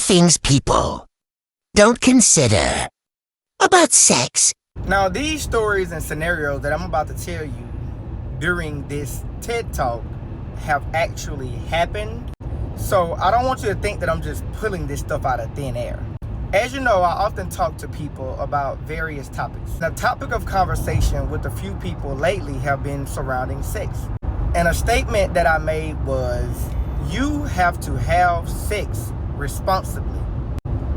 things people don't consider about sex. Now, these stories and scenarios that I'm about to tell you during this TED Talk have actually happened. So I don't want you to think that I'm just pulling this stuff out of thin air. As you know, I often talk to people about various topics. The topic of conversation with a few people lately have been surrounding sex. And a statement that I made was, you have to have sex responsibly.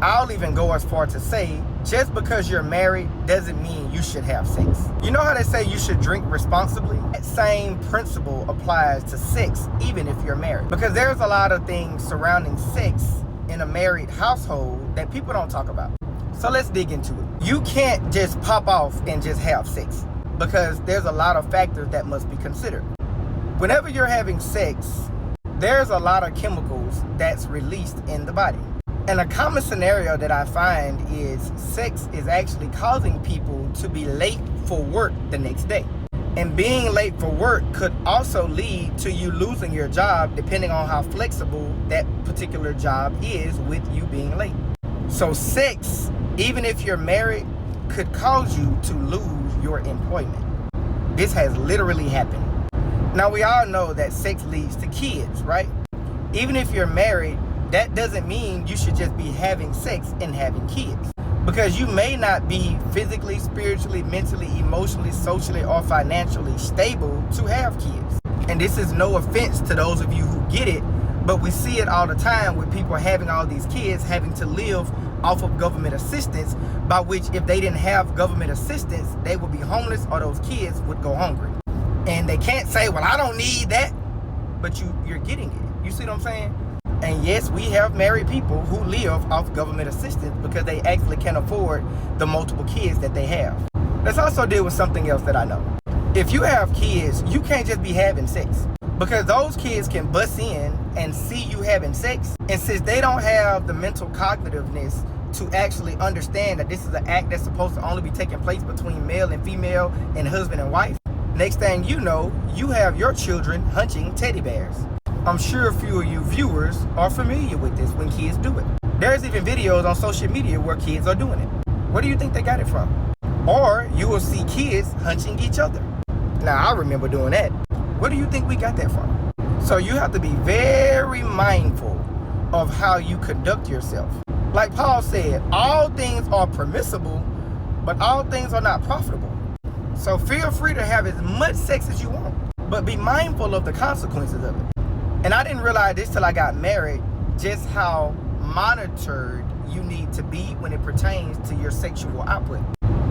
I'll even go as far to say, just because you're married doesn't mean you should have sex. You know how they say you should drink responsibly? That same principle applies to sex, even if you're married. Because there's a lot of things surrounding sex in a married household that people don't talk about. So let's dig into it. You can't just pop off and just have sex, because there's a lot of factors that must be considered. Whenever you're having sex, there's a lot of chemicals that's released in the body. And a common scenario that I find is sex is actually causing people to be late for work the next day. And being late for work could also lead to you losing your job, depending on how flexible that particular job is with you being late. So sex, even if you're married, could cause you to lose your employment. This has literally happened. Now, we all know that sex leads to kids, right? Even if you're married, that doesn't mean you should just be having sex and having kids. Because you may not be physically, spiritually, mentally, emotionally, socially, or financially stable to have kids. And this is no offense to those of you who get it, but we see it all the time with people having all these kids having to live off of government assistance, by which if they didn't have government assistance, they would be homeless or those kids would go hungry. And they can't say, well, I don't need that, but you're getting it. You see what I'm saying? And yes, we have married people who live off government assistance because they actually can't afford the multiple kids that they have. Let's also deal with something else that I know. If you have kids, you can't just be having sex, because those kids can bust in and see you having sex. And since they don't have the mental cognitiveness to actually understand that this is an act that's supposed to only be taking place between male and female and husband and wife, next thing you know, you have your children hunching teddy bears. I'm sure a few of you viewers are familiar with this when kids do it. There's even videos on social media where kids are doing it. Where do you think they got it from? Or you will see kids hunching each other. Now, I remember doing that. Where do you think we got that from? So you have to be very mindful of how you conduct yourself. Like Paul said, all things are permissible, but all things are not profitable. So feel free to have as much sex as you want, but be mindful of the consequences of it. And I didn't realize this till I got married, just how monitored you need to be when it pertains to your sexual output.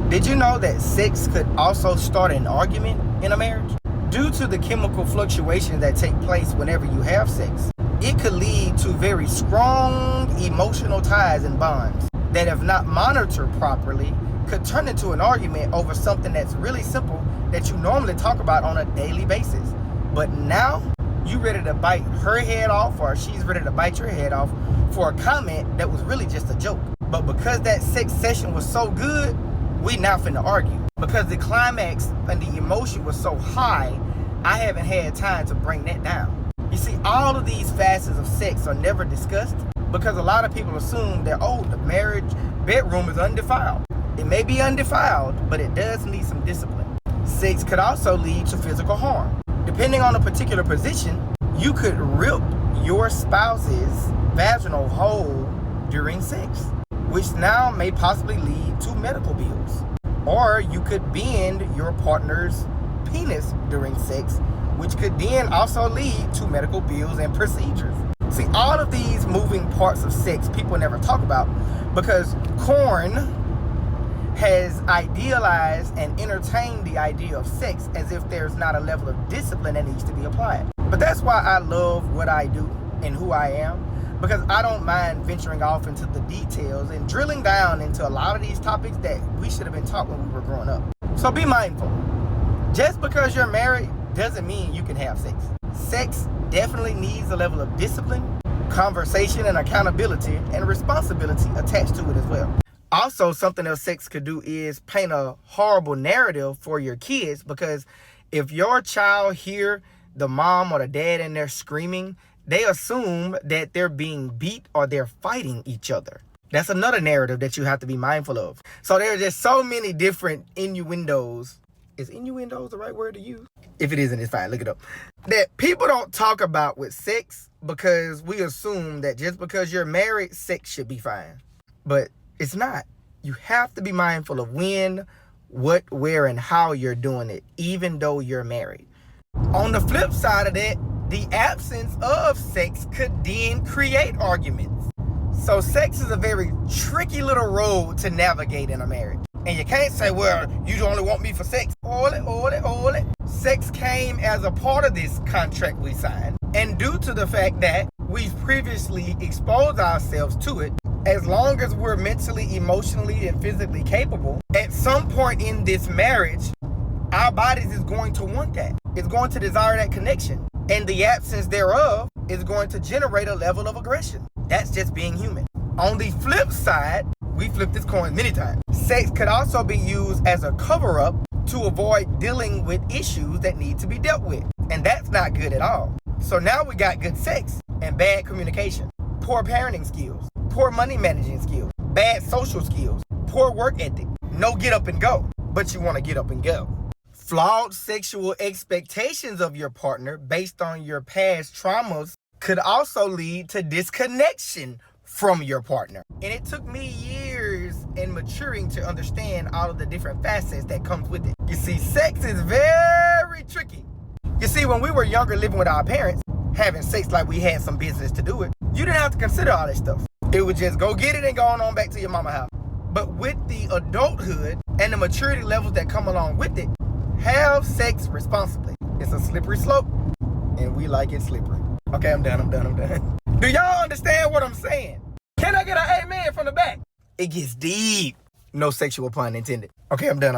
Did you know that sex could also start an argument in a marriage? Due to the chemical fluctuations that take place whenever you have sex, it could lead to very strong emotional ties and bonds that, if not monitored properly, could turn into an argument over something that's really simple that you normally talk about on a daily basis. But now, you ready to bite her head off, or she's ready to bite your head off for a comment that was really just a joke. But because that sex session was so good, we now finna argue. Because the climax and the emotion was so high, I haven't had time to bring that down. You see, all of these facets of sex are never discussed because a lot of people assume that, oh, the marriage bedroom is undefiled. It may be undefiled, but it does need some discipline. Sex could also lead to physical harm. Depending on a particular position, you could rip your spouse's vaginal hole during sex, which now may possibly lead to medical bills. Or you could bend your partner's penis during sex, which could then also lead to medical bills and procedures. See, all of these moving parts of sex people never talk about because corn has idealized and entertained the idea of sex as if there's not a level of discipline that needs to be applied. But that's why I love what I do and who I am, because I don't mind venturing off into the details and drilling down into a lot of these topics that we should have been taught when we were growing up. So be mindful. Just because you're married doesn't mean you can have sex. Sex definitely needs a level of discipline, conversation, and accountability and responsibility attached to it as well. Also, something else sex could do is paint a horrible narrative for your kids, because if your child hear the mom or the dad in there screaming they assume that they're being beat or they're fighting each other. That's another narrative that you have to be mindful of. So there are just so many different innuendos. Is innuendos the right word to use? If it isn't, it's fine. Look it up. That people don't talk about with sex because we assume that just because you're married, sex should be fine. But it's not. You have to be mindful of when, what, where, and how you're doing it, even though you're married. On the flip side of that, the absence of sex could then create arguments. So sex is a very tricky little road to navigate in a marriage. And you can't say, well, you only want me for sex. Hold it. Sex came as a part of this contract we signed. And due to the fact that we've previously exposed ourselves to it, as long as we're mentally, emotionally, and physically capable, at some point in this marriage, our bodies is going to want that. It's going to desire that connection. And the absence thereof is going to generate a level of aggression. That's just being human. On the flip side, we flip this coin many times. Sex could also be used as a cover-up to avoid dealing with issues that need to be dealt with. And that's not good at all. So now we got good sex and bad communication, poor parenting skills, poor money managing skills, bad social skills, poor work ethic, no get up and go, but you want to get up and go. Flawed sexual expectations of your partner based on your past traumas could also lead to disconnection from your partner. And it took me years in maturing to understand all of the different facets that comes with it. You see, sex is very tricky. You see, when we were younger living with our parents, having sex like we had some business to do it, you didn't have to consider all this stuff. It would just go get it and go on back to your mama house. But with the adulthood and the maturity levels that come along with it, have sex responsibly. It's a slippery slope, and we like it slippery. Okay, I'm done. Do y'all understand what I'm saying? Can I get an amen from the back? It gets deep. No sexual pun intended. Okay, I'm done.